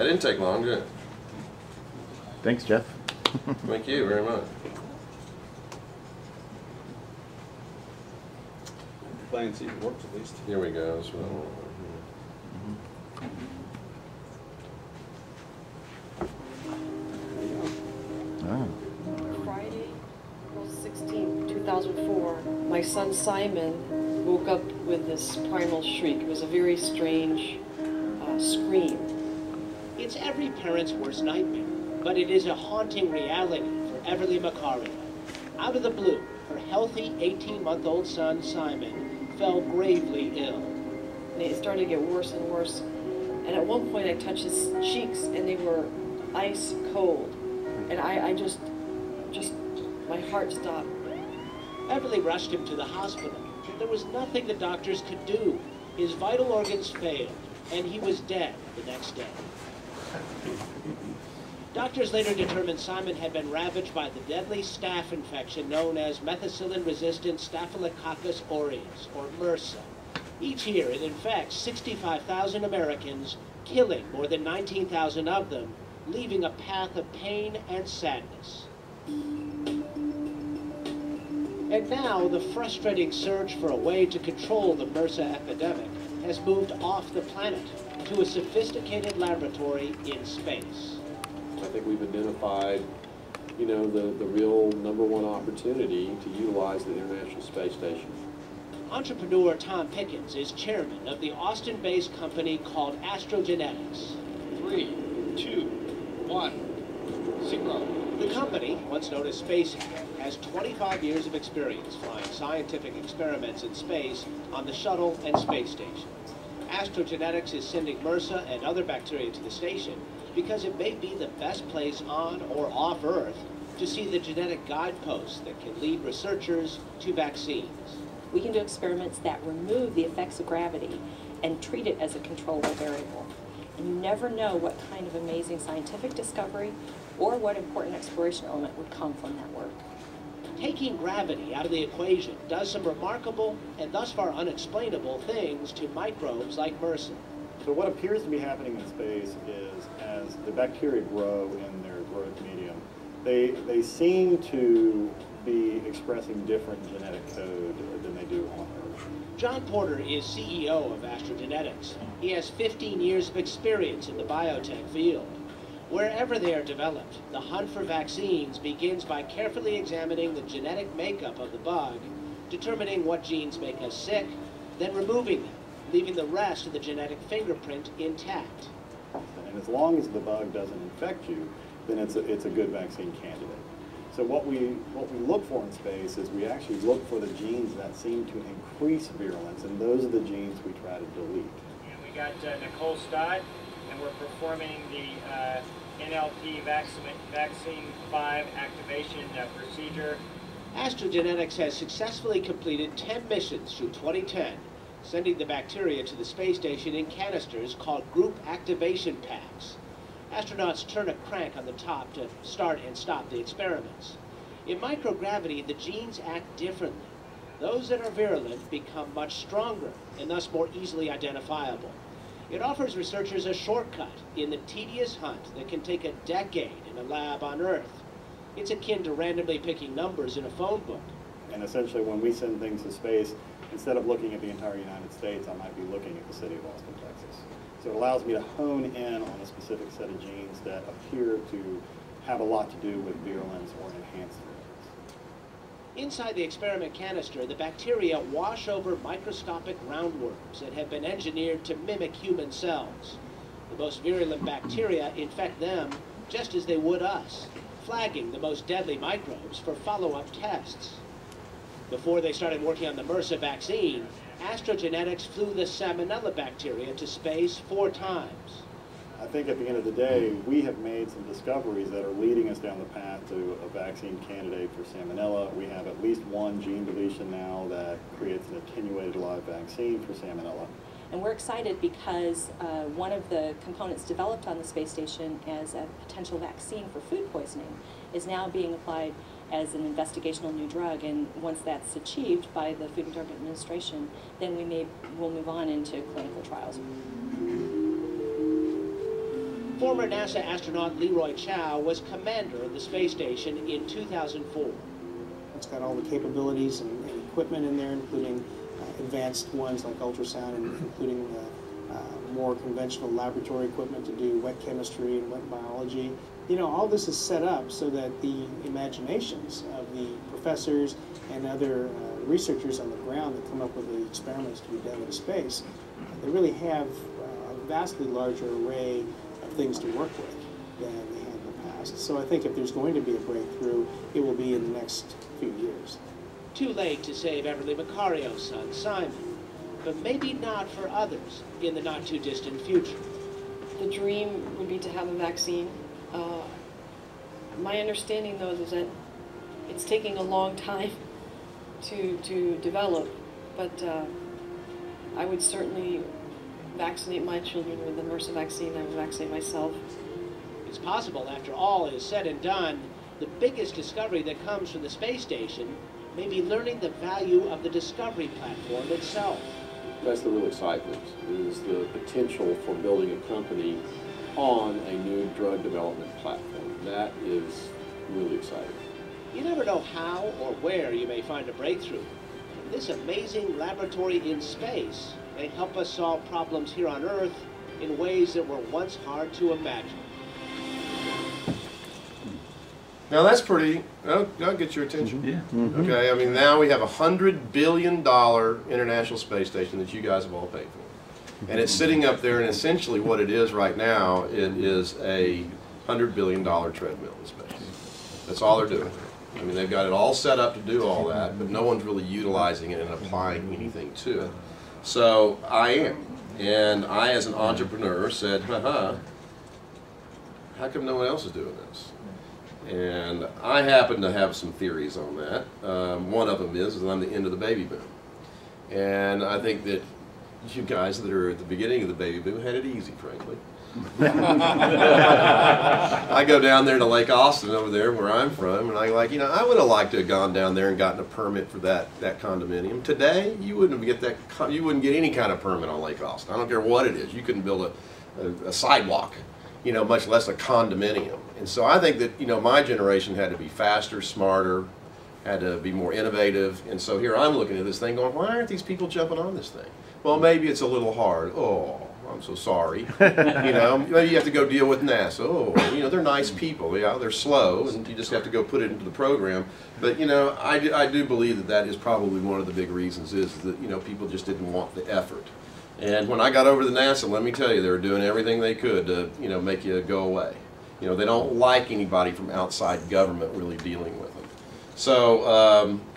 That didn't take long, did it? Thanks, Jeff. Thank you very much. Play and see if it works at least. Here we go. That's what I want. Friday, April 16th, 2004, my son Simon woke up with this primal shriek. It was a very strange scream. It's every parent's worst nightmare, but it is a haunting reality for Everly Macario. Out of the blue, her healthy 18-month-old son, Simon, fell gravely ill. And it started to get worse and worse. And at one point I touched his cheeks and they were ice cold. And I just, my heart stopped. Everly rushed him to the hospital. There was nothing the doctors could do. His vital organs failed, and he was dead the next day. Doctors later determined Simon had been ravaged by the deadly staph infection known as methicillin-resistant Staphylococcus aureus, or MRSA. Each year it infects 65,000 Americans, killing more than 19,000 of them, leaving a path of pain and sadness. And now the frustrating search for a way to control the MRSA epidemic has moved off the planet to a sophisticated laboratory in space. I think we've identified, you know, the real #1 opportunity to utilize the International Space Station. Entrepreneur Tom Pickens is chairman of the Austin-based company called Astrogenetics. 3, 2, 1, 0. The company, once known as SpaceX, has 25 years of experience flying scientific experiments in space on the shuttle and space station. Astrogenetics is sending MRSA and other bacteria to the station because it may be the best place on or off Earth to see the genetic guideposts that can lead researchers to vaccines. We can do experiments that remove the effects of gravity and treat it as a controllable variable. And you never know what kind of amazing scientific discovery or what important exploration element would come from that work. Taking gravity out of the equation does some remarkable and thus far unexplainable things to microbes like MRSA. So what appears to be happening in space is as the bacteria grow in their growth medium, they seem to be expressing different genetic code than they do on Earth. John Porter is CEO of Astrogenetics. He has 15 years of experience in the biotech field. Wherever they are developed, the hunt for vaccines begins by carefully examining the genetic makeup of the bug, determining what genes make us sick, then removing them, leaving the rest of the genetic fingerprint intact. And as long as the bug doesn't infect you, then it's a good vaccine candidate. So what we look for in space is we actually look for the genes that seem to increase virulence, and those are the genes we try to delete. And we got Nicole Stott, and we're performing the NLP Vaccine 5 activation procedure. Astrogenetics has successfully completed 10 missions through 2010, sending the bacteria to the space station in canisters called group activation packs. Astronauts turn a crank on the top to start and stop the experiments. In microgravity, the genes act differently. Those that are virulent become much stronger and thus more easily identifiable. It offers researchers a shortcut in the tedious hunt that can take a decade in a lab on Earth. It's akin to randomly picking numbers in a phone book. And essentially when we send things to space, instead of looking at the entire United States, I might be looking at the city of Austin, Texas. So it allows me to hone in on a specific set of genes that appear to have a lot to do with virulence or enhanced virulence. Inside the experiment canister, the bacteria wash over microscopic roundworms that have been engineered to mimic human cells. The most virulent bacteria infect them just as they would us, flagging the most deadly microbes for follow-up tests. Before they started working on the MRSA vaccine, Astrogenetics flew the Salmonella bacteria to space 4 times. I think at the end of the day, we have made some discoveries that are leading us down the path to a vaccine candidate for Salmonella. We have at least one gene deletion now that creates an attenuated live vaccine for Salmonella. And we're excited because one of the components developed on the space station as a potential vaccine for food poisoning is now being applied as an investigational new drug, and once that's achieved by the Food and Drug Administration, then we'll move on into clinical trials. Former NASA astronaut Leroy Chow was commander of the space station in 2004. It's got all the capabilities and equipment in there, including advanced ones like ultrasound, and including more conventional laboratory equipment to do wet chemistry and wet biology. You know, all this is set up so that the imaginations of the professors and other researchers on the ground that come up with the experiments to be done in space, they really have a vastly larger array of things to work with than they had in the past. So I think if there's going to be a breakthrough, it will be in the next few years. Too late to save Everly Macario's son, Simon, but maybe not for others in the not-too-distant future. The dream would be to have a vaccine. My understanding, though, is that it's taking a long time to develop, but I would certainly vaccinate my children with the MRSA vaccine. I would vaccinate myself. It's possible, after all is said and done, the biggest discovery that comes from the space station may be learning the value of the Discovery platform itself. That's the real excitement, is the potential for building a company on a new drug development platform. That is really exciting. You never know how or where you may find a breakthrough. This amazing laboratory in space may help us solve problems here on Earth in ways that were once hard to imagine. Now that's pretty, that'll get your attention. Yeah. Mm-hmm. Okay, I mean now we have a $100 billion International Space Station that you guys have all paid for. And it's sitting up there, and essentially what it is right now, it is a $100 billion treadmill in space. That's all they're doing. I mean, they've got it all set up to do all that, but no one's really utilizing it and applying anything to it. So I am. And I, as an entrepreneur, said, how come no one else is doing this? And I happen to have some theories on that. One of them is that I'm the end of the baby boom. And I think that you guys that are at the beginning of the baby boom had it easy, frankly. I go down there to Lake Austin over there where I'm from, and I would have liked to have gone down there and gotten a permit for that condominium. Today, you wouldn't get any kind of permit on Lake Austin. I don't care what it is. You couldn't build a sidewalk, much less a condominium. And so I think that, my generation had to be faster, smarter, had to be more innovative. And so here I'm looking at this thing going, why aren't these people jumping on this thing? Well, maybe it's a little hard. Oh, I'm so sorry. Maybe you have to go deal with NASA. Oh, they're nice people. Yeah, they're slow, and you just have to go put it into the program. But, I do believe that is probably one of the big reasons is that, people just didn't want the effort. And when I got over to NASA, let me tell you, they were doing everything they could to, make you go away. They don't like anybody from outside government really dealing with them. So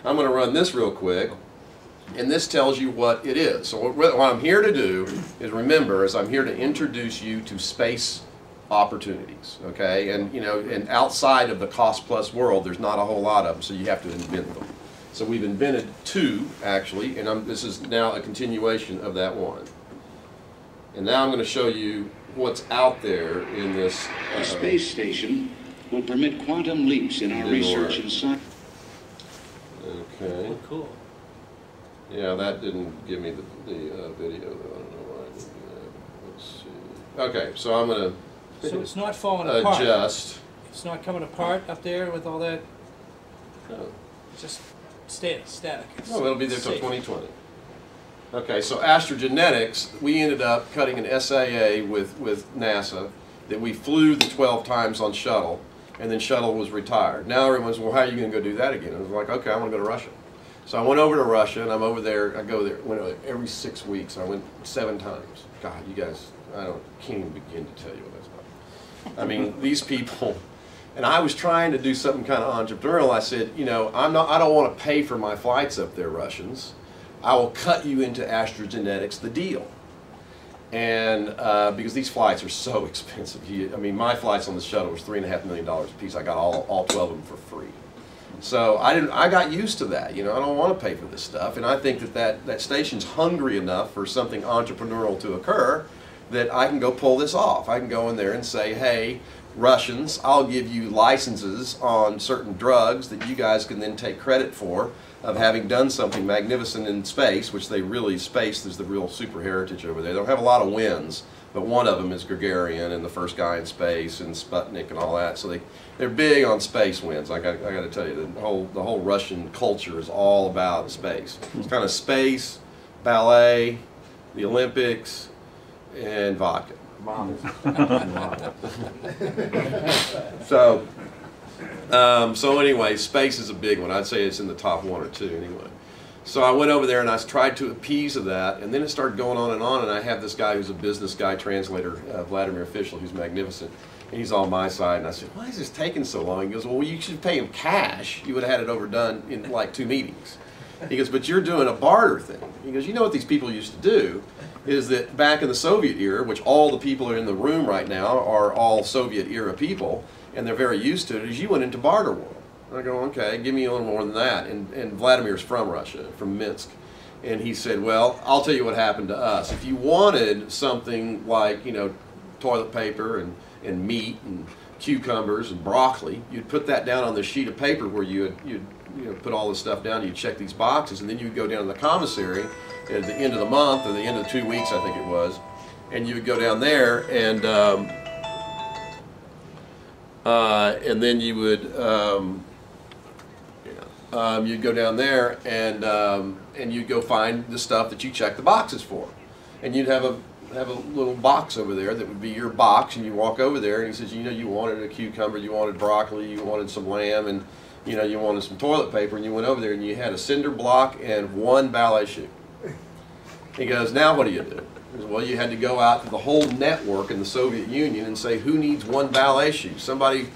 I'm going to run this real quick. And this tells you what it is. So what I'm here to do is I'm here to introduce you to space opportunities, okay? And and outside of the cost plus world, there's not a whole lot of them, so you have to invent them. So we've invented two, actually, and this is now a continuation of that one. And now I'm going to show you what's out there in this. The space station will permit quantum leaps in our research and science. Okay. Oh, cool. Yeah, that didn't give me the video, though. I don't know why I didn't do that. Let's see. Okay, so I'm going to So it's not falling apart. adjust. It's not coming apart up there with all that. No. It's just static. It's No, it'll be there till safe. 2020. Okay, so astrogenetics, we ended up cutting an SAA with NASA that we flew the 12 times on shuttle, and then shuttle was retired. Now everyone's, well, how are you going to go do that again? I was like, okay, I want to go to Russia. So I went over to Russia, and I'm over there. I go there every 6 weeks. I went 7 times. God, you guys, can't even begin to tell you what that's like. I mean, these people, and I was trying to do something kind of entrepreneurial. I said, I don't want to pay for my flights up there, Russians. I will cut you into astrogenetics, the deal. And because these flights are so expensive. My flights on the shuttle was $3.5 million a piece. I got all 12 of them for free. So I got used to that. I don't want to pay for this stuff. And I think that station's hungry enough for something entrepreneurial to occur that I can go pull this off. I can go in there and say, hey, Russians, I'll give you licenses on certain drugs that you guys can then take credit for of having done something magnificent in space, which space is the real super heritage over there. They don't have a lot of wins, but one of them is Gagarin and the first guy in space and Sputnik and all that. So they're big on space wins. I got to tell you, the whole Russian culture is all about space. It's kind of space, ballet, the Olympics, and vodka. So anyway, space is a big one. I'd say it's in the top 1 or 2 anyway. So I went over there and I tried to appease of that, and then it started going on, and I have this guy who's a business guy, translator, Vladimir Fischl, who's magnificent, and he's on my side, and I said, why is this taking so long? He goes, well, you should pay him cash. You would have had it overdone in like 2 meetings. He goes, but you're doing a barter thing. He goes, you know what these people used to do is that back in the Soviet era, which all the people are in the room right now are all Soviet era people, and they're very used to it, is you went into barter world. I go, okay, give me a little more than that. And Vladimir's from Russia, from Minsk. And he said, well, I'll tell you what happened to us. If you wanted something like, you know, toilet paper and meat and cucumbers and broccoli, you'd put that down on this sheet of paper where you'd put all this stuff down, you'd check these boxes, and then you'd go down to the commissary at the end of the month or the end of the 2 weeks, I think it was, and you would go down there and then you would you'd go down there and you'd go find the stuff that you check the boxes for, and you'd have a little box over there that would be your box, and you walk over there and he says, you know, you wanted a cucumber, you wanted broccoli, you wanted some lamb, and you know, you wanted some toilet paper, and you went over there and you had a cinder block and 1 ballet shoe. He goes, now what do you do? He goes, well, you had to go out to the whole network in the Soviet Union and say, who needs 1 ballet shoe? Somebody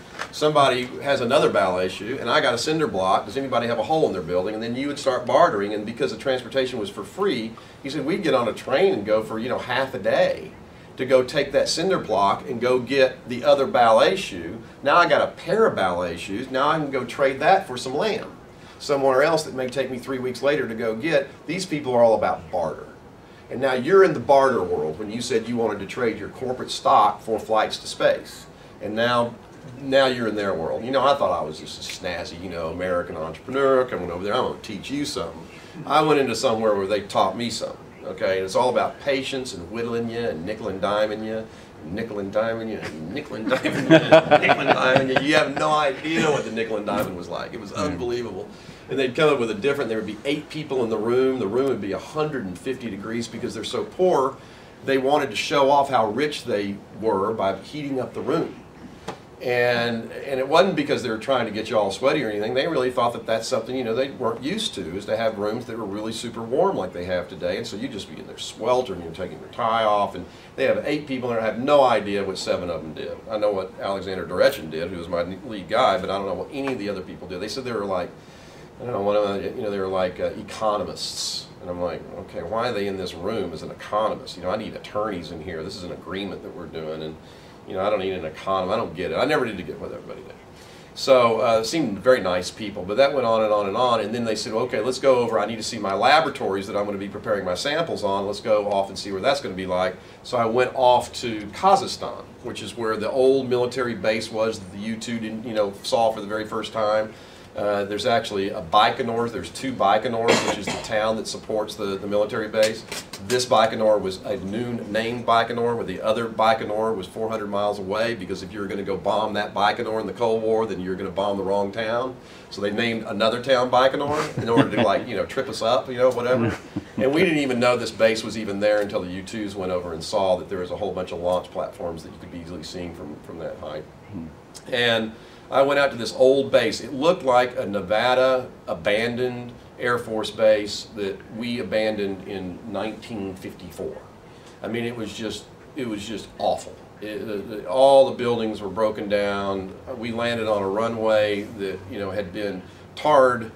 has another ballet shoe, and I got a cinder block. Does anybody have a hole in their building? And then you would start bartering, and because the transportation was for free, he said, we'd get on a train and go for, you know, half a day to go take that cinder block and go get the other ballet shoe. Now I got a pair of ballet shoes. Now I can go trade that for some lamb somewhere else that may take me 3 weeks later to go get. These people are all about barter. And now you're in the barter world when you said you wanted to trade your corporate stock for flights to space. And now you're in their world. You know, I thought I was just a snazzy, you know, American entrepreneur coming over there. I'm going to teach you something. I went into somewhere where they taught me something. Okay, and it's all about patience and whittling you and nickel and diming you, nickel and diming you, and nickel and diming you, and nickel and diming you. You have no idea what the nickel and diming was like. It was unbelievable. And they'd come up with there would be 8 people in the room. The room would be 150 degrees because they're so poor. They wanted to show off how rich they were by heating up the room. And it wasn't because they were trying to get you all sweaty or anything. They really thought that that's something, you know, they weren't used to, is to have rooms that were really super warm like they have today. And so you just be in there sweltering, you're taking your tie off, and they have 8 people there. I have no idea what 7 of them did. I know what Alexander Durechin did, who was my lead guy, but I don't know what any of the other people did. They said they were like, I don't know, one of them, you know, they were like economists. And I'm like, okay, why are they in this room as an economist? You know, I need attorneys in here. This is an agreement that we're doing, and you know, I don't need an economist. I don't get it. I never did get what everybody did. So it seemed very nice people, but that went on and on and on. And then they said, okay, let's go over. I need to see my laboratories that I'm going to be preparing my samples on. Let's go off and see where that's going to be like. So I went off to Kazakhstan, which is where the old military base was that the U-2 didn't, you know, saw for the very first time. There's actually a Baikonur. There's 2 Baikonurs, which is the town that supports the military base. This Baikonur was a new named Baikonur, where the other Baikonur was 400 miles away, because if you were going to go bomb that Baikonur in the Cold War, then you were going to bomb the wrong town. So they named another town Baikonur in order to, like, you know, trip us up, you know, whatever. And we didn't even know this base was even there until the U-2s went over and saw that there was a whole bunch of launch platforms that you could be easily seen from that height. And I went out to this old base. It looked like a Nevada abandoned Air Force base that we abandoned in 1954. I mean, it was just awful. All the buildings were broken down. We landed on a runway that, you know, had been tarred.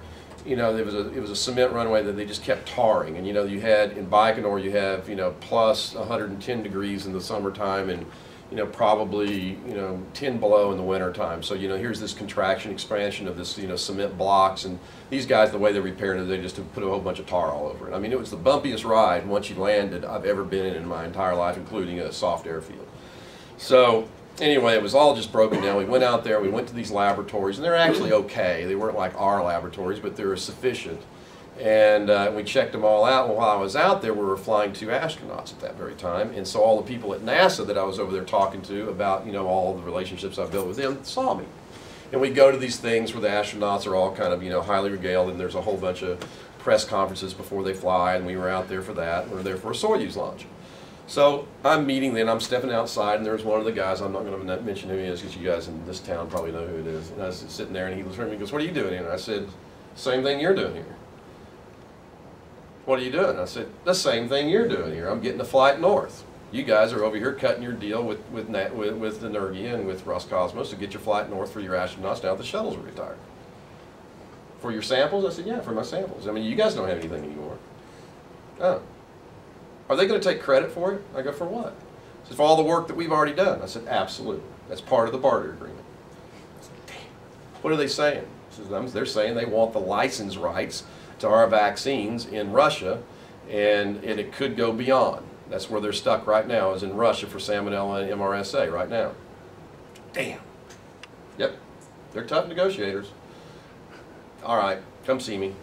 You know, it was a cement runway that they just kept tarring. And you know, you had in Baikonur, you have, you know, plus 110 degrees in the summertime, and you know, probably, you know, 10 below in the winter time. So, you know, here's this contraction, expansion of this, you know, cement blocks, and these guys, the way they repaired it, they just put a whole bunch of tar all over it. I mean, it was the bumpiest ride once you landed I've ever been in my entire life, including a soft airfield. So anyway, it was all just broken down. We went out there, we went to these laboratories, and they're actually okay. They weren't like our laboratories, but they were sufficient. And we checked them all out. And while I was out there, we were flying 2 astronauts at that very time. And so all the people at NASA that I was over there talking to about, all the relationships I've built with them saw me. And we go to these things where the astronauts are all kind of, highly regaled, and there's a whole bunch of press conferences before they fly, and we were out there for that. We were there for a Soyuz launch. So I'm meeting them, I'm stepping outside, and there's one of the guys, I'm not going to mention who he is because you guys in this town probably know who it is. And I was sitting there, and he looks at me and goes, "What are you doing here?" And I said, "Same thing you're doing here." "What are you doing?" I said, "The same thing you're doing here. I'm getting a flight north. You guys are over here cutting your deal with Energia and with Roscosmos to get your flight north for your astronauts now that the shuttles are retired." "For your samples?" I said, "Yeah, for my samples. I mean, you guys don't have anything anymore." "Oh. Are they going to take credit for it?" I go, "For what?" He said, "For all the work that we've already done." I said, "Absolutely. That's part of the barter agreement." I said, "Damn. What are they saying?" He says, "They're saying they want the license rights to our vaccines in Russia, and it could go beyond. That's where they're stuck right now, is in Russia for salmonella and MRSA right now." Damn. Yep. They're tough negotiators. "All right, come see me."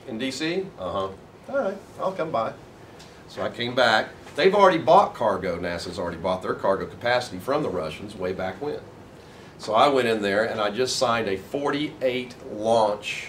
"In D.C.? Uh-huh." "All right, I'll come by." So I came back. They've already bought cargo. NASA's already bought their cargo capacity from the Russians way back when. So I went in there and I just signed a 48 launch.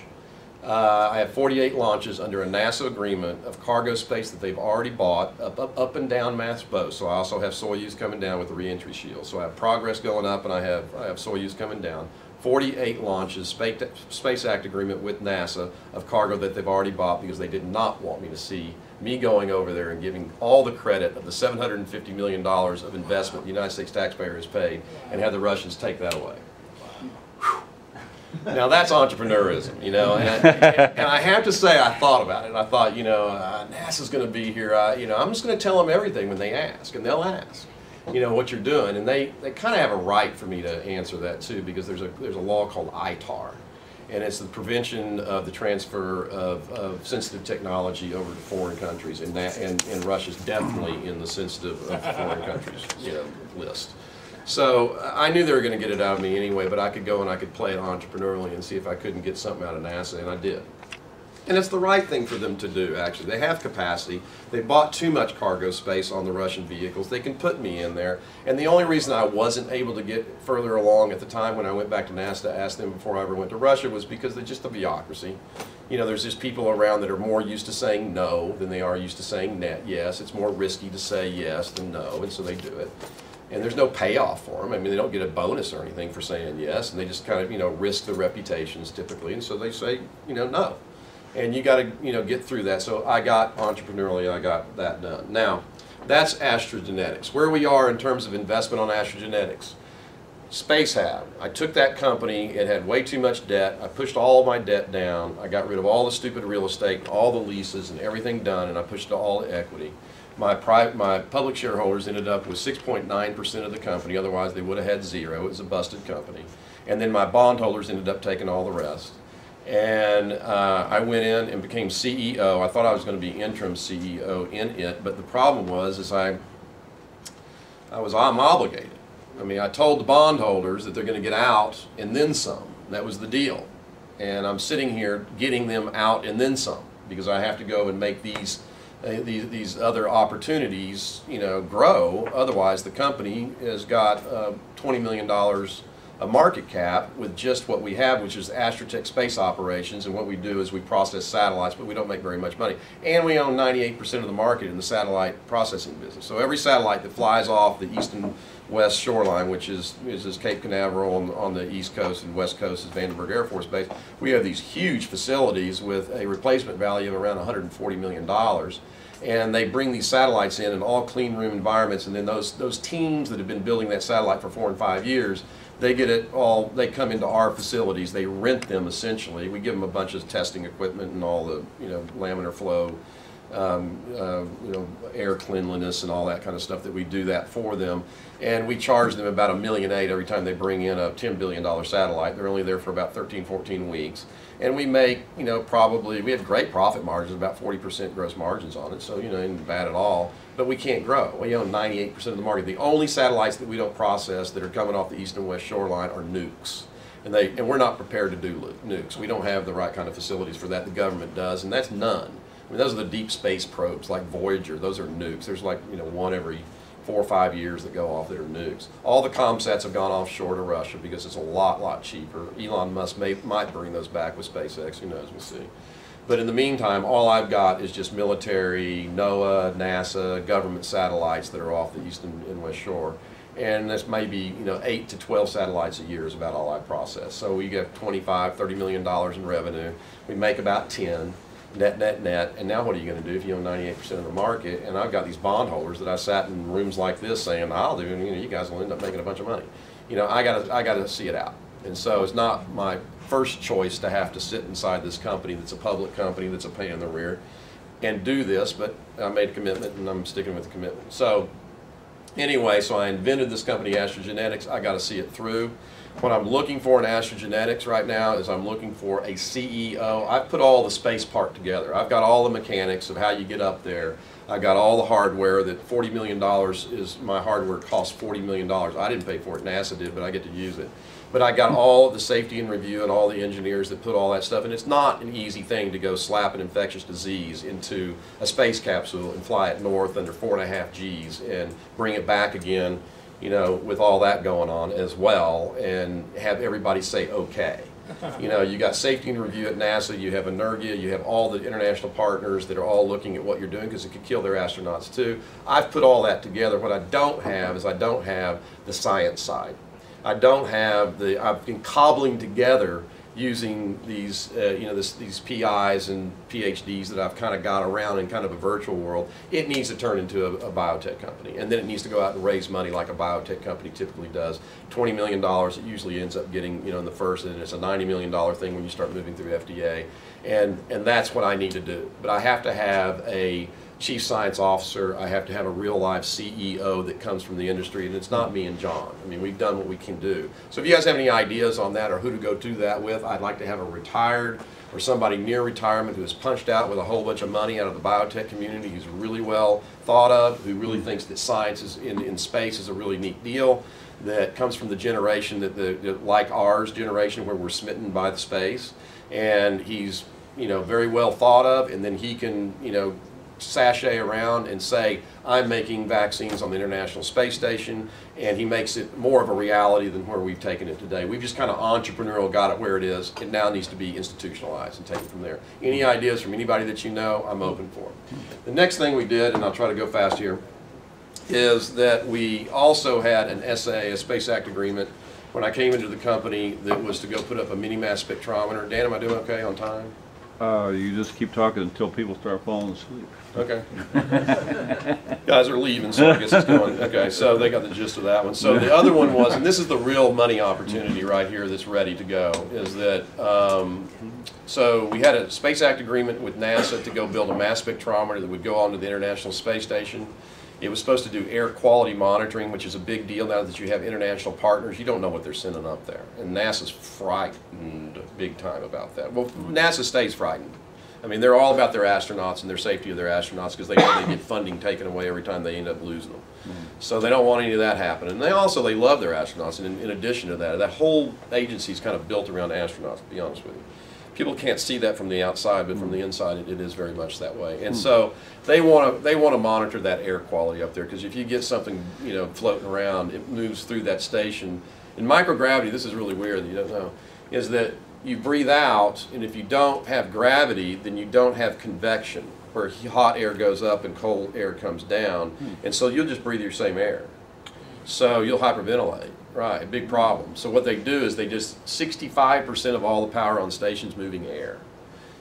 I have 48 launches under a NASA agreement of cargo space that they've already bought up and down mass both. So I also have Soyuz coming down with the reentry shield. So I have Progress going up, and I have Soyuz coming down. 48 launches, Space Act agreement with NASA of cargo that they've already bought because they did not want me to see me going over there and giving all the credit of the $750 million of investment the United States taxpayer has paid and have the Russians take that away. Now that's entrepreneurism, and I have to say I thought about it. I thought, NASA's going to be here. I'm just going to tell them everything when they ask, and they'll ask, what you're doing, and they kind of have a right for me to answer that too, because there's a law called ITAR, and it's the prevention of the transfer of sensitive technology over to foreign countries, and Russia's definitely in the sensitive of foreign countries list. So I knew they were going to get it out of me anyway, but I could go and I could play it entrepreneurially and see if I couldn't get something out of NASA, and I did. And it's the right thing for them to do, actually. They have capacity. They bought too much cargo space on the Russian vehicles. They can put me in there. And the only reason I wasn't able to get further along at the time when I went back to NASA to ask them before I ever went to Russia was because of just the bureaucracy. There's just people around that are more used to saying no than they are used to saying yes. It's more risky to say yes than no, and so they do it. And there's no payoff for them. I mean, they don't get a bonus or anything for saying yes, and they just kind of, risk their reputations typically, and so they say, no. And you got to, get through that. So I got entrepreneurially, I got that done. Now, that's AstraGenetics. Where we are in terms of investment on AstraGenetics. SpaceHab. I took that company. It had way too much debt. I pushed all of my debt down. I got rid of all the stupid real estate, all the leases, and everything done, and I pushed all the equity. My public shareholders ended up with 6.9% of the company. Otherwise, they would have had zero. It was a busted company. And then my bondholders ended up taking all the rest. And I went in and became CEO. I thought I was going to be interim CEO in it, but the problem was I'm obligated. I mean, I told the bondholders that they're going to get out and then some. That was the deal. And I'm sitting here getting them out and then some because I have to go and make these other opportunities, grow. Otherwise, the company has got $20 million a market cap with just what we have, which is Astrotech Space Operations, and what we do is we process satellites, but we don't make very much money. And we own 98% of the market in the satellite processing business. So every satellite that flies off the east and west shoreline, which is Cape Canaveral on the east coast, and west coast is Vandenberg Air Force Base, we have these huge facilities with a replacement value of around $140 million. And they bring these satellites in all clean room environments, and then those teams that have been building that satellite for 4 and 5 years, they get it all, they come into our facilities, they rent them essentially. We give them a bunch of testing equipment and all the, laminar flow, air cleanliness and all that kind of stuff that we do that for them. And we charge them about $1.8 million every time they bring in a $10 billion satellite. They're only there for about 13, 14 weeks. And we make, probably, we have great profit margins, about 40% gross margins on it, so, ain't bad at all. But we can't grow. We own 98% of the market. The only satellites that we don't process that are coming off the east and west shoreline are nukes. And we're not prepared to do nukes. We don't have the right kind of facilities for that. The government does, and that's none. I mean, those are the deep space probes like Voyager. Those are nukes. There's like, you know, one every 4 or 5 years that go off that are nukes. All the ComSats have gone offshore to Russia because it's a lot cheaper. Elon Musk might bring those back with SpaceX. Who knows? We'll see. But in the meantime, all I've got is just military, NOAA, NASA, government satellites that are off the east and west shore. And that's maybe, you know, 8 to 12 satellites a year is about all I process. So we get $25, $30 million in revenue. We make about 10, net. And now what are you going to do if you own 98% of the market? And I've got these bondholders that I sat in rooms like this saying, I'll do, and, you know, you guys will end up making a bunch of money. You know, I gotta see it out. And so it's not my first choice to have to sit inside this company that's a public company that's a pain in the rear and do this, but I made a commitment and I'm sticking with the commitment. So anyway, so I invented this company, Astrogenetics. I got to see it through. What I'm looking for in Astrogenetics right now is I'm looking for a CEO. I've put all the space part together. I've got all the mechanics of how you get up there. I got all the hardware. That $40 million is my hardware costs $40 million. I didn't pay for it, NASA did, but I get to use it. But I got all of the safety and review and all the engineers that put all that stuff, and it's not an easy thing to go slap an infectious disease into a space capsule and fly it north under 4.5 Gs and bring it back again, you know, with all that going on as well, and have everybody say okay. You know, you got safety and review at NASA, you have Energia, you have all the international partners that are all looking at what you're doing because it could kill their astronauts too. I've put all that together. What I don't have is I don't have the science side. I don't have the, I've been cobbling together using these, you know, these PIs and PhDs that I've kind of got around in kind of a virtual world. It needs to turn into a biotech company, and then it needs to go out and raise money like a biotech company typically does. $20 million it usually ends up getting, you know, in the first, and it's a $90 million thing when you start moving through FDA, and that's what I need to do. But I have to have a chief science officer. I have to have a real life CEO that comes from the industry, and it's not me and John. I mean, we've done what we can do. So if you guys have any ideas on that or who to go do that with, I'd like to have a retired or somebody near retirement who has punched out with a whole bunch of money out of the biotech community, who's really well thought of, who really thinks that science is in space is a really neat deal, that comes from the generation that like ours generation where we're smitten by the space, and he's, you know, very well thought of, and then he can, you know, sashay around and say, I'm making vaccines on the International Space Station, and he makes it more of a reality than where we've taken it today. We've just kind of entrepreneurial got it where it is. It now needs to be institutionalized and taken from there. Any ideas from anybody that you know, I'm open for. The next thing we did, and I'll try to go fast here, is that we also had an SA, a Space Act agreement, when I came into the company that was to go put up a mini-mass spectrometer. Dan, am I doing okay on time? You just keep talking until people start falling asleep. Okay. Guys are leaving, so I guess it's going. Okay, so they got the gist of that one. So the other one was, and this is the real money opportunity right here that's ready to go, is that, so we had a Space Act agreement with NASA to go build a mass spectrometer that would go onto the International Space Station. It was supposed to do air quality monitoring, which is a big deal now that you have international partners. You don't know what they're sending up there. And NASA's frightened big time about that. Well, NASA stays frightened. I mean, they're all about their astronauts and their safety of their astronauts because they know they get funding taken away every time they end up losing them. So they don't want any of that happening. And they love their astronauts. And in addition to that, that whole agency is kind of built around astronauts, to be honest with you. People can't see that from the outside, but from the inside, it is very much that way. And so they want to monitor that air quality up there, because if you get something, you know, floating around, it moves through that station. In microgravity, this is really weird that you don't know, is that you breathe out, and if you don't have gravity, then you don't have convection, where hot air goes up and cold air comes down, and so you'll just breathe your same air. So you'll hyperventilate. Right, big problem. So what they do is they just, 65% of all the power on stations moving air.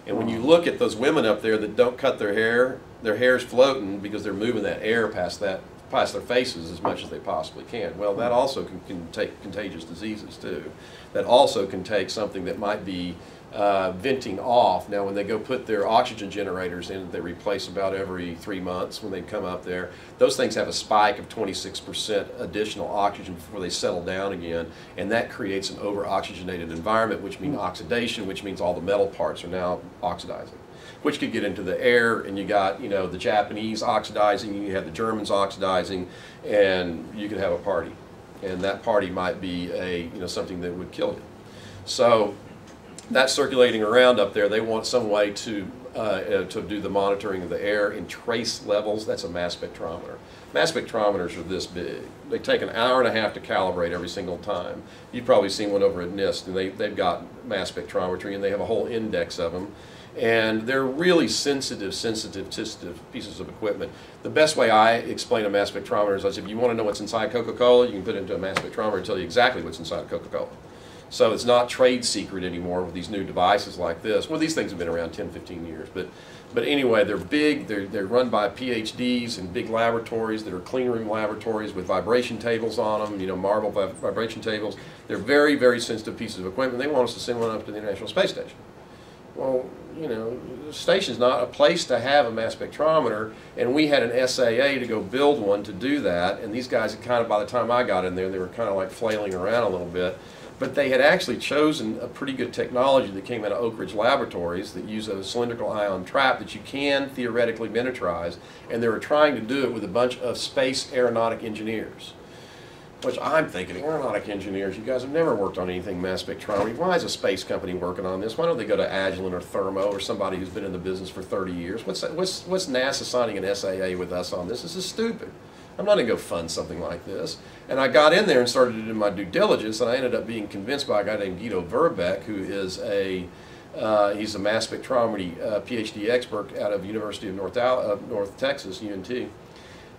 And when you look at those women up there that don't cut their hair's floating because they're moving that air past their faces as much as they possibly can. Well, that also can take contagious diseases too. That also can take something that might be venting off. Now, when they go put their oxygen generators in, they replace about every 3 months when they come up there. Those things have a spike of 26% additional oxygen before they settle down again, and that creates an over-oxygenated environment, which means oxidation, which means all the metal parts are now oxidizing, which could get into the air, and you got, you know, the Japanese oxidizing, you have the Germans oxidizing, and you could have a party, and that party might be a, you know, something that would kill you. So that's circulating around up there. They want some way to do the monitoring of the air in trace levels. That's a mass spectrometer. Mass spectrometers are this big. They take an hour and a half to calibrate every single time. You've probably seen one over at NIST, and they've got mass spectrometry, and they have a whole index of them. And they're really sensitive pieces of equipment. The best way I explain a mass spectrometer is if you want to know what's inside Coca-Cola, you can put it into a mass spectrometer and tell you exactly what's inside Coca-Cola. So it's not trade secret anymore with these new devices like this. Well, these things have been around 10, 15 years. But anyway, they're big. They're run by PhDs in big laboratories that are clean room laboratories with vibration tables on them, you know, marble vibration tables. They're very, very sensitive pieces of equipment. They want us to send one up to the International Space Station. Well, you know, the station's not a place to have a mass spectrometer, and we had an SAA to go build one to do that, and these guys had kind of, by the time I got in there, they were kind of like flailing around a little bit. But they had actually chosen a pretty good technology that came out of Oak Ridge Laboratories that use a cylindrical ion trap that you can theoretically miniaturize, and they were trying to do it with a bunch of space aeronautic engineers. Which I'm thinking, aeronautic engineers, you guys have never worked on anything mass spectrometry. Why is a space company working on this? Why don't they go to Agilent or Thermo or somebody who's been in the business for 30 years? What's NASA signing an SAA with us on this? This is stupid. I'm not going to go fund something like this. And I got in there and started to do my due diligence, and I ended up being convinced by a guy named Guido Verbeck, who is he's a mass spectrometry PhD expert out of University of North Texas, UNT.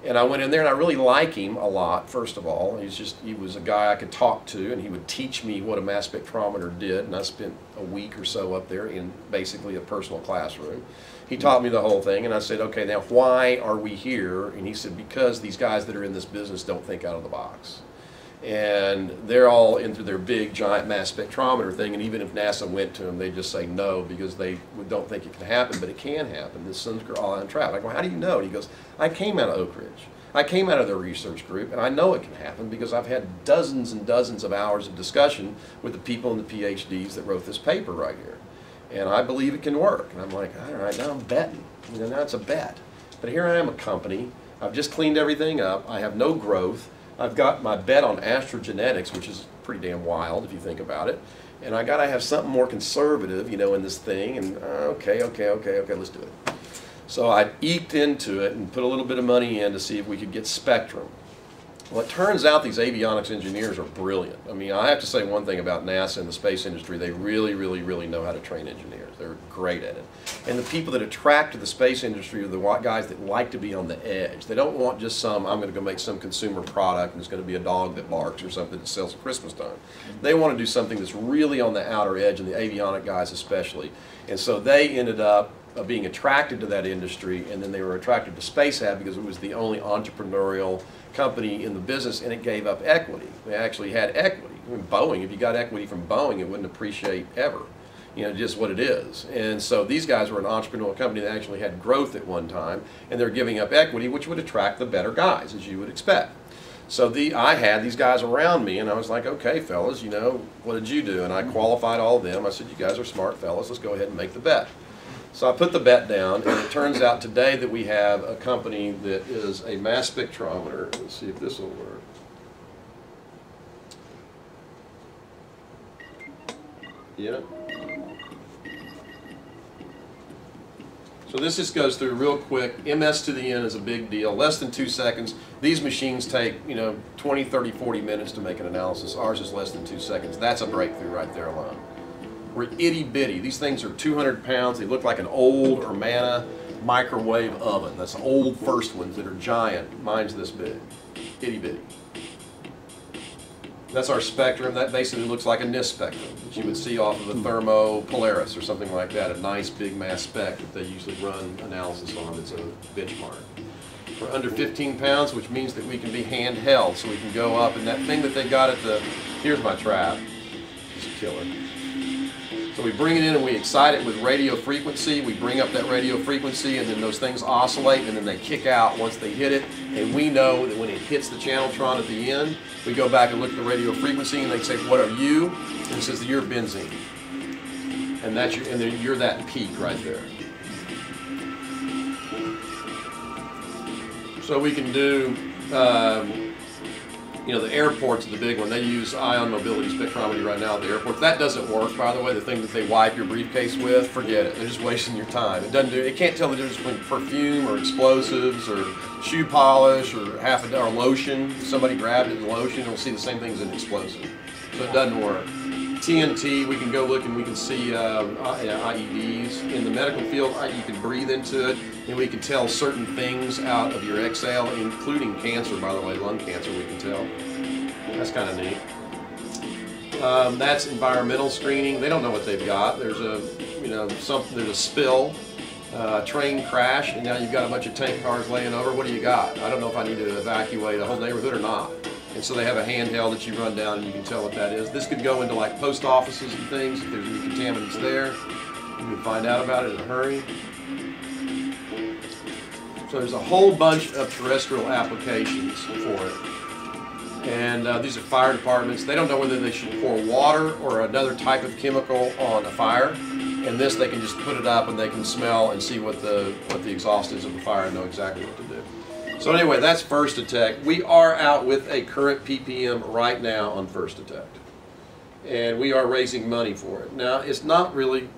And I went in there, and I really like him a lot, first of all. He was a guy I could talk to, and he would teach me what a mass spectrometer did, and I spent a week or so up there in basically a personal classroom. He taught me the whole thing, and I said, okay, now why are we here? And he said, because these guys that are in this business don't think out of the box. And they're all into their big, giant mass spectrometer thing, and even if NASA went to them, they'd just say no because they don't think it can happen, but it can happen. This cylindrical ion trap. Like, well, how do you know? And he goes, I came out of Oak Ridge. I came out of their research group, and I know it can happen because I've had dozens and dozens of hours of discussion with the people and the PhDs that wrote this paper right here. And I believe it can work. And I'm like, all right, now I'm betting. You know, now it's a bet. But here I am, a company. I've just cleaned everything up. I have no growth. I've got my bet on astrogenetics, which is pretty damn wild if you think about it. And I got to have something more conservative, you know, in this thing. And okay, let's do it. So I eked into it and put a little bit of money in to see if we could get spectrum. Well, it turns out these avionics engineers are brilliant. I mean, I have to say one thing about NASA and the space industry. They really, really, really know how to train engineers. They're great at it. And the people that attract to the space industry are the guys that like to be on the edge. They don't want just I'm going to go make some consumer product and it's going to be a dog that barks or something that sells at Christmas time. They want to do something that's really on the outer edge, and the avionic guys especially. And so they ended up being attracted to that industry, and then they were attracted to SpaceHab because it was the only entrepreneurial company in the business, and it gave up equity. They actually had equity. I mean, Boeing, if you got equity from Boeing, it wouldn't appreciate ever. You know, just what it is. And so these guys were an entrepreneurial company that actually had growth at one time, and they're giving up equity, which would attract the better guys, as you would expect. So I had these guys around me, and I was like, okay, fellas, you know, what did you do? And I qualified all of them. I said, you guys are smart fellas. Let's go ahead and make the bet. So I put the bet down, and it turns out today that we have a company that is a mass spectrometer. Let's see if this will work. Yeah. So this just goes through real quick. MS to the N is a big deal. Less than 2 seconds. These machines take, you know, 20, 30, 40 minutes to make an analysis. Ours is less than 2 seconds. That's a breakthrough right there alone. We're itty bitty. These things are 200 pounds. They look like an old Urmana microwave oven. That's old first ones that are giant. Mine's this big. Itty bitty. That's our spectrum. That basically looks like a NIST spectrum that you would see off of a Thermo Polaris or something like that. A nice big mass spec that they usually run analysis on. It's a benchmark. We're under 15 pounds, which means that we can be handheld, so we can go up. And that thing that they got at the, here's my trap. It's a killer. So we bring it in and we excite it with radio frequency. We bring up that radio frequency, and then those things oscillate, and then they kick out once they hit it. And we know that when it hits the channeltron at the end, we go back and look at the radio frequency, and they say, "What are you?" And it says, "You're benzene." And that's your, and then you're that peak right there. So we can do You know, the airport's the big one. They use ion mobility spectrometry right now at the airport. That doesn't work, by the way. The thing that they wipe your briefcase with, forget it. They're just wasting your time. It doesn't do. It can't tell the difference between perfume or explosives or shoe polish or or lotion. If somebody grabbed it in lotion, it'll see the same thing as an explosive. So it doesn't work. TNT, we can go look and we can see IEDs. In the medical field, you can breathe into it, and we can tell certain things out of your exhale, including cancer, by the way, lung cancer we can tell. That's kind of neat. That's environmental screening. They don't know what they've got. There's a, there's a spill, train crash, and now you've got a bunch of tank cars laying over. What do you got? I don't know if I need to evacuate a whole neighborhood or not. And so they have a handheld that you run down and you can tell what that is. This could go into like post offices and things. If there's any contaminants there, you can find out about it in a hurry. So there's a whole bunch of terrestrial applications for it. And these are fire departments. They don't know whether they should pour water or another type of chemical on a fire. And this, they can just put it up and they can smell and see what the exhaust is of the fire and know exactly what to do. So anyway, that's First Detect. We are out with a current PPM right now on First Detect. And we are raising money for it. Now, it's not really,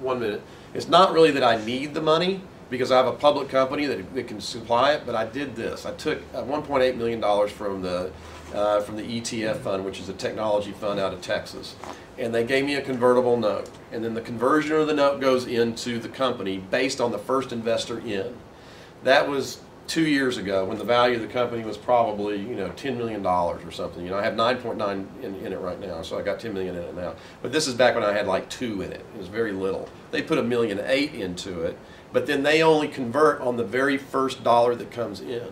it's not really that I need the money because I have a public company that can supply it, but I did this. I took $1.8 million from the ETF fund, which is a technology fund out of Texas. And they gave me a convertible note. And then the conversion of the note goes into the company based on the first investor in. That was 2 years ago when the value of the company was probably, $10 million or something. I have 9.9 in it right now, so I got 10 million in it now. But this is back when I had like 2 in it. It was very little. They put $1.8 million into it, but then they only convert on the very first dollar that comes in.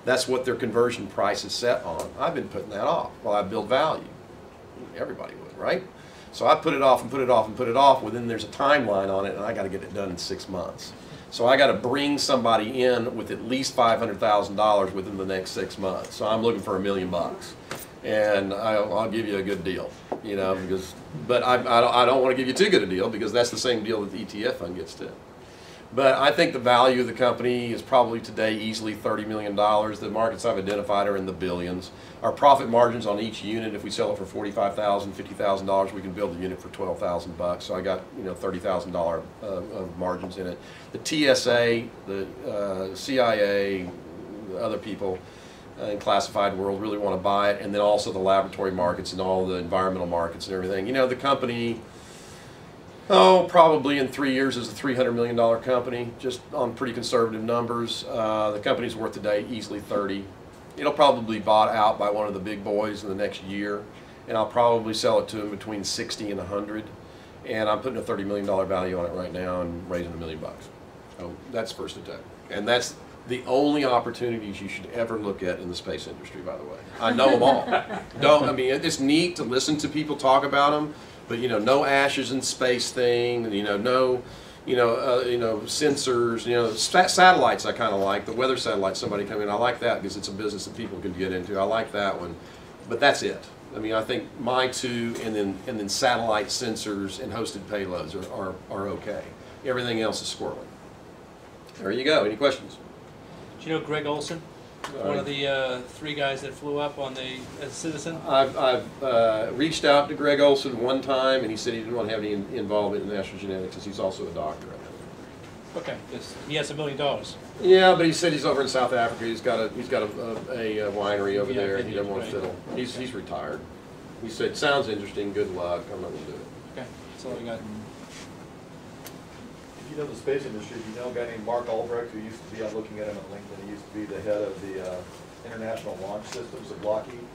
That's what their conversion price is set on. I've been putting that off while I build value. Everybody would, right? So I put it off and put it off and put it off. Well, then there's a timeline on it, and I got to get it done in 6 months. So I got to bring somebody in with at least $500,000 within the next 6 months. So I'm looking for $1 million, and I'll give you a good deal, but I don't want to give you too good a deal because that's the same deal that the ETF fund gets to. But I think the value of the company is probably today easily $30 million. The markets I've identified are in the billions. Our profit margins on each unit, if we sell it for $45,000, $50,000, we can build the unit for $12,000. So I got $30,000 of margins in it. The TSA, the CIA, the other people in classified world really want to buy it, and then also the laboratory markets and all the environmental markets and everything. The company, probably in 3 years is a $300 million company, just on pretty conservative numbers. The company's worth today easily 30. It'll probably be bought out by one of the big boys in the next year, and I'll probably sell it to them between 60 and 100. And I'm putting a $30 million value on it right now and raising $1 million. So that's First Detect, and that's the only opportunities you should ever look at in the space industry. By the way, I know them all. It's neat to listen to people talk about them. But no ashes in space thing, no, sensors, satellites I kind of like. The weather satellites, somebody come in, I like that because it's a business that people can get into. I like that one, but that's it. I think my two, and then satellite sensors and hosted payloads are okay. Everything else is squirrely. There you go. Any questions? Do you know Greg Olson? One of the 3 guys that flew up on the Citizen? I've reached out to Greg Olson one time, and he said he didn't want to have any involvement in astrogenetics, because he's also a doctor. Okay, he has $1 million. Yeah, but he said he's over in South Africa. He's got a winery over there. He doesn't want to fiddle. He's retired. He said, "Sounds interesting. Good luck. I'm not going to do it." Okay, that's all I got. You know the space industry, you know a guy named Mark Albrecht, who used to be, I'm looking at him at LinkedIn, he used to be the head of the International Launch Systems of Lockheed.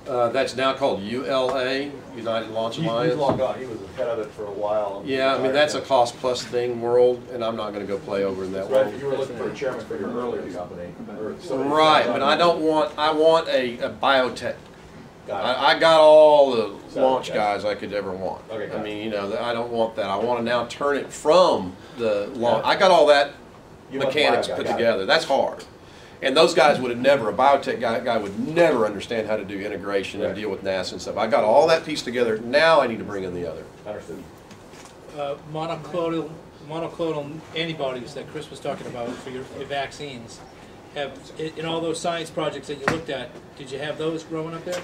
That's now called ULA, United Launch Alliance. He's long gone. He was the head of it for a while. Yeah, that's a cost-plus thing world, and I'm not going to go play over in that world. Right, you were looking for a chairman for your earlier company. Right, but I want a biotech. I got all the launch guys I could ever want. Okay, I don't want that. I want to now turn it from the launch. I got all that mechanics put together. That's hard. And those guys would have never, a biotech guy would never understand how to do integration and deal with NASA and stuff. I got all that piece together. Now I need to bring in the other. Understood. Monoclonal antibodies that Chris was talking about for your vaccines. in all those science projects that you looked at, did you have those growing up there?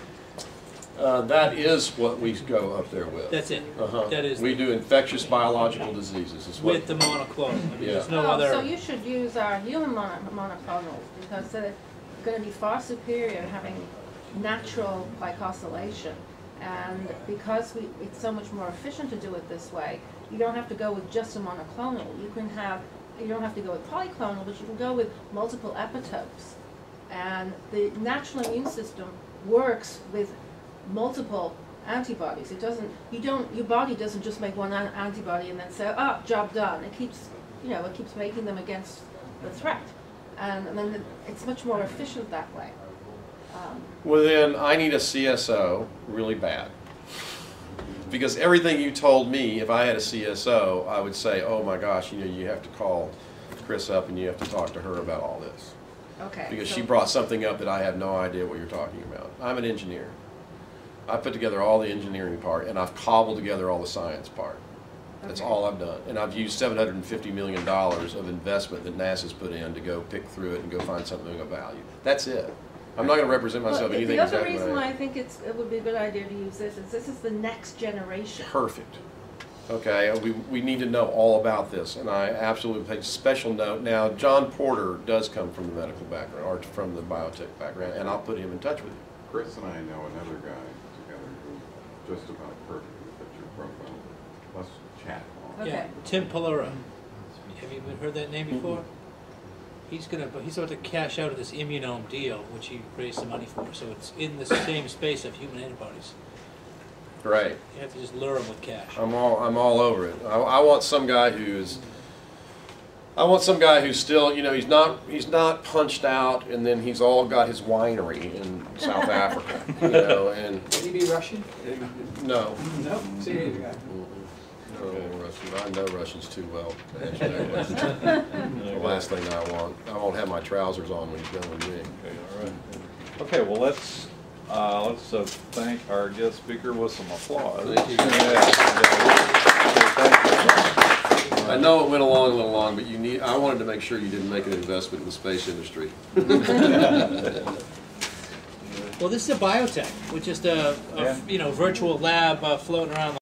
That is what we go up there with. That's it. That is. We do infectious biological diseases. Is what, with the monoclonal. I mean, yeah. There's no other. So you should use our human monoclonals because they're going to be far superior having natural glycosylation. And because it's so much more efficient to do it this way, you don't have to go with just a monoclonal. You don't have to go with polyclonal, but you can go with multiple epitopes. And the natural immune system works with multiple antibodies. It doesn't. Your body doesn't just make one antibody and then say, "Oh, job done." It keeps, it keeps making them against the threat, and then it's much more efficient that way. Well, then I need a CSO really bad. Because everything you told me, if I had a CSO, I would say, oh my gosh, you have to call Chris up and you have to talk to her about all this. Okay. Because she brought something up that I have no idea what you're talking about. I'm an engineer. I put together all the engineering part and I've cobbled together all the science part. That's all I've done. And I've used $750 million of investment that NASA's put in to go pick through it and go find something of value. That's it. I'm not going to represent myself anything The exactly. other reason why I think it would be a good idea to use this is the next generation. Perfect. Okay, we need to know all about this, and I absolutely take special note. Now, John Porter does come from the medical background, or from the biotech background, and I'll put him in touch with you. Chris and I know another guy together who just about perfectly fits your profile. Let's chat. Okay. Yeah, Tim Palura. Have you heard that name before? He's about to cash out of this immunome deal, which he raised some money for. So it's in the same space of human antibodies. Right. You have to just lure him with cash. I'm all over it. I want some guy who's. I want some guy who's still, he's not punched out, and then he's all got his winery in South Africa, and. Would he be Russian? No. No. See you guy. No, Russian. I know Russians too well to answer that question. The last thing I want. I won't have my trousers on when he's done with me. Okay, all right. Okay, well let's thank our guest speaker with some applause. Thank you. I know it went along a little long, but I wanted to make sure you didn't make an investment in the space industry. Well, this is a biotech with just a virtual lab floating around.